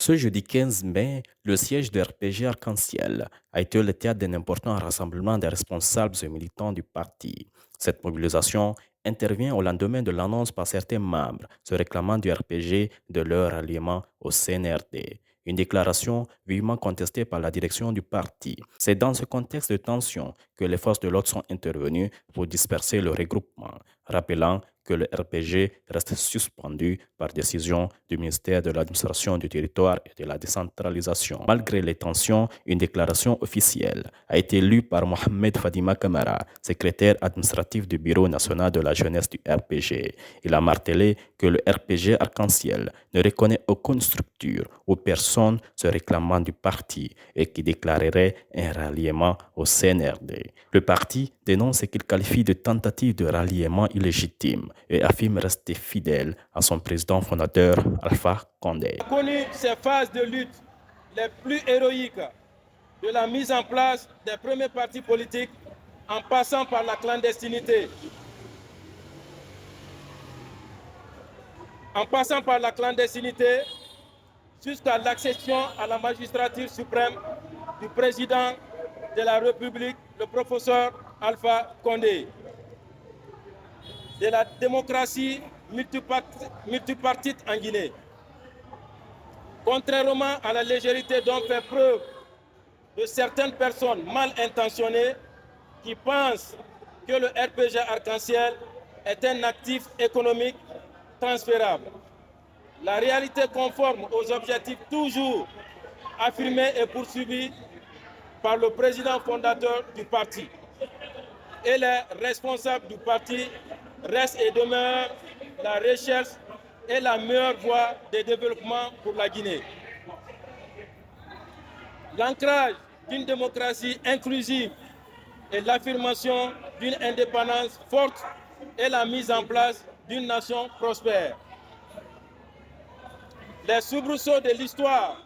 Ce jeudi 15 mai, le siège de RPG Arc-en-Ciel a été le théâtre d'un important rassemblement des responsables et militants du parti. Cette mobilisation intervient au lendemain de l'annonce par certains membres se réclamant du RPG de leur alliement au CNRD. Une déclaration vivement contestée par la direction du parti. C'est dans ce contexte de tension que les forces de l'ordre sont intervenues pour disperser le regroupement, rappelant que le RPG reste suspendu par décision du ministère de l'Administration du territoire et de la décentralisation. Malgré les tensions, une déclaration officielle a été lue par Mohamed Fadima Kamara, secrétaire administratif du Bureau national de la jeunesse du RPG. Il a martelé que le RPG Arc-en-Ciel ne reconnaît aucune structure ou personne se réclamant du parti et qui déclarerait un ralliement au CNRD. Le parti dénonce ce qu'il qualifie de tentative de ralliement illégitime et affirme rester fidèle à son président fondateur Alpha Condé. Il a connu ces phases de lutte les plus héroïques, de la mise en place des premiers partis politiques en passant par la clandestinité. Jusqu'à l'accession à la magistrature suprême du président de la République, le professeur Alpha Condé. De la démocratie multipartite en Guinée. Contrairement à la légèreté dont fait preuve de certaines personnes mal intentionnées qui pensent que le RPG Arc-en-Ciel est un actif économique transférable. La réalité conforme aux objectifs toujours affirmés et poursuivis par le président fondateur du parti et les responsables du parti reste et demeure la recherche et la meilleure voie de développement pour la Guinée. L'ancrage d'une démocratie inclusive et l'affirmation d'une indépendance forte et la mise en place d'une nation prospère. Les soubresauts de l'histoire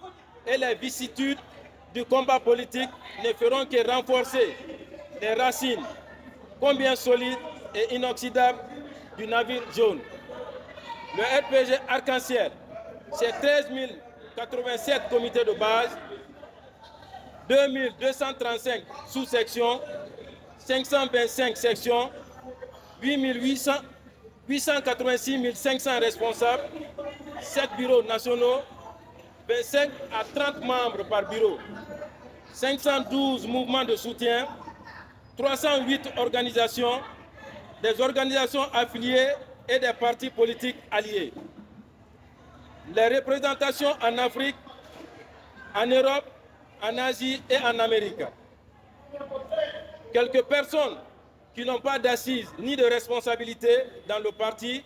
et les vicissitudes du combat politique ne feront que renforcer les racines combien solides et inoxydables du navire jaune. Le RPG Arc-en-Ciel, c'est 13 087 comités de base, 2235 sous-sections, 525 sections, 886 500 responsables, 7 bureaux nationaux, 25 à 30 membres par bureau, 512 mouvements de soutien, 308 organisations, des organisations affiliées et des partis politiques alliés. Les représentations en Afrique, en Europe, en Asie et en Amérique. Quelques personnes qui n'ont pas d'assises ni de responsabilité dans le parti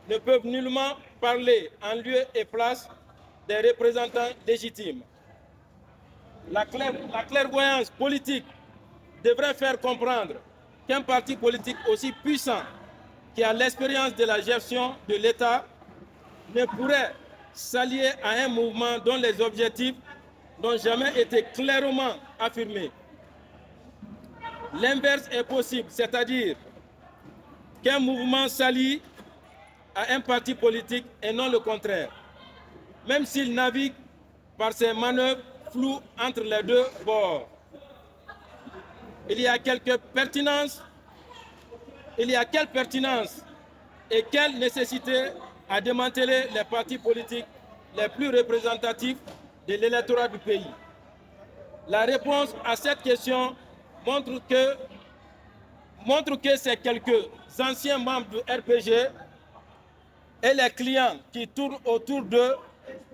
ne peuvent nullement parler en lieu et place des représentants légitimes. La clairvoyance politique devrait faire comprendre qu'un parti politique aussi puissant qui a l'expérience de la gestion de l'État ne pourrait s'allier à un mouvement dont les objectifs n'ont jamais été clairement affirmés. L'inverse est possible, c'est-à-dire qu'un mouvement s'allie à un parti politique et non le contraire, même s'il navigue par ses manœuvres floues entre les deux bords. Il y a quelle pertinence et quelle nécessité à démanteler les partis politiques les plus représentatifs de l'électorat du pays? La réponse à cette question montre que ces quelques anciens membres du RPG et les clients qui tournent autour d'eux,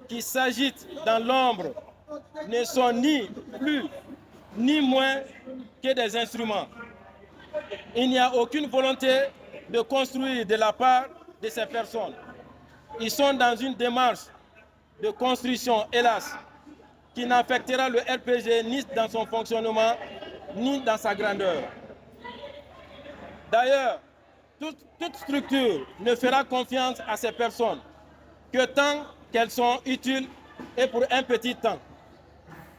qui s'agitent dans l'ombre, ne sont ni plus ni moins que des instruments. Il n'y a aucune volonté de construire de la part de ces personnes. Ils sont dans une démarche de construction, hélas, qui n'affectera le RPG ni dans son fonctionnement, ni dans sa grandeur. D'ailleurs, toute structure ne fera confiance à ces personnes que tant qu'elles sont utiles et pour un petit temps.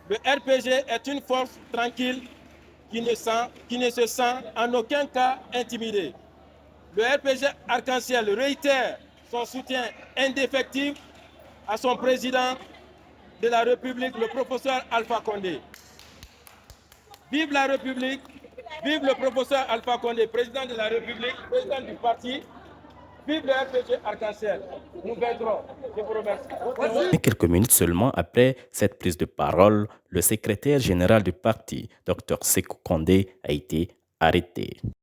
Le RPG est une force tranquille qui ne se sent en aucun cas intimidée. Le RPG Arc-en-Ciel réitère son soutien indéfectible à son président de la République, le professeur Alpha Condé. Vive la République, vive le professeur Alpha Condé, président de la République, président du parti. Vive le RPG Arc-en-Ciel. Nous vaincrons. Je vous remercie. Et quelques minutes seulement après cette prise de parole, le secrétaire général du parti, Dr Sékou Kandé, a été arrêté.